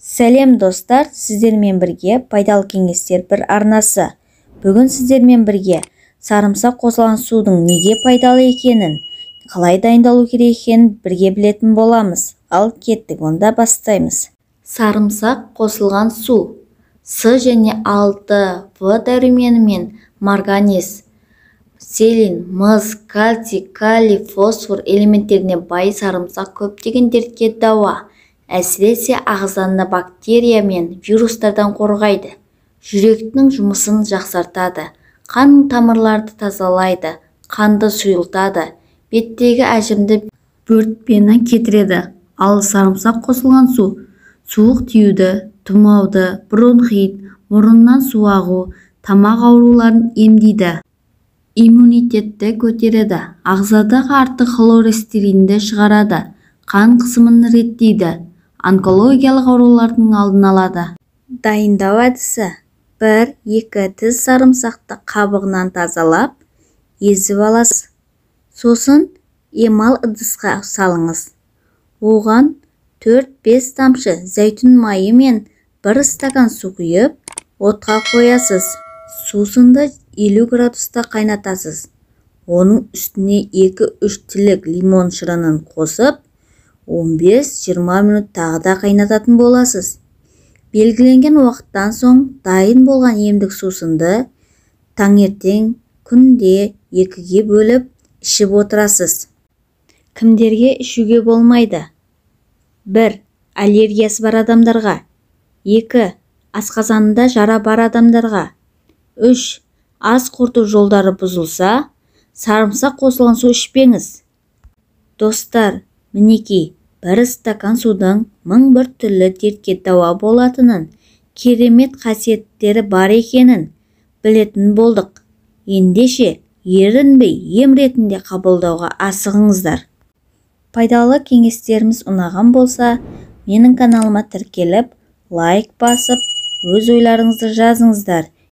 Сәлем достар, сіздермен бірге пайдалы кеңестер бір арнасы. Бүгін сіздермен бірге сарымсақ қосылған судың неге пайдалы екенін, қалай дайындалу керек екенін бірге білетін боламыз. Ал кеттік, онда бастаймыз. Сарымсақ қосылған су. С және 6В дәрумені мен марганец, селен, мыс, кальций, калий, фосфор элементтеріне бай сарымсақ көптеген дертке дауа. Әсіресе ағзаны бактерия мен вирустардан қорғайды. Жүректің жұмысын жақсартады. Қан тамырларды тазалайды. Қанды сұйылтады. Беттегі әжімді бөртпені кетіреді. Ал сарымсақ қосылған су суық тиюді, тұмауды, бронхит, мұрыннан су ағу, тамақ ауруларын емдейді. Иммунитетті көтереді. Ағзадағы артық холестеринді шығарады. Қан қысымын реттейді. Онкологиялық аурулардың алдын алады. Дайындау әдісі: 1-2 тіс сарымсақты қабығынан тазалап, езіп аласыз. Сосын эмаль ыдысқа салыңыз. Оған 4-5 тамшы зәйтүн майы мен 1 стакан су құйып, отқа қоясыз. Сусынды 50 градуста қайнатасыз. Оның үстіне 2-3 тілік лимон шырынын қосып, 15-20 минут тағы да қайнататын боласыз. Белгіленген уақыттан соң дайын болған емдік сусынды таңертең күнде 2-ге бөліп ішіп отырасыз. Кімдерге ішуге болмайды? 1. Аллергиясы бар адамдарға. 2. Асқазанында жара бар адамдарға. 3. Ас қорыту жолдары бұзылса, сарымсақ қосылған су ішпеңіз. Достар, мінекей, 1 стакан судың 1001 түрлі дертке дауа болатынын, керемет қасиеттері бар екенін білетін болдық. Ендеше ерінбей ем ретінде қабылдауға асығыңыздар. Пайдалы кеңестеріміз ұнаған болса, менің каналыма тіркеліп, лайк басып, өз ойларыңызды жазыңыздар.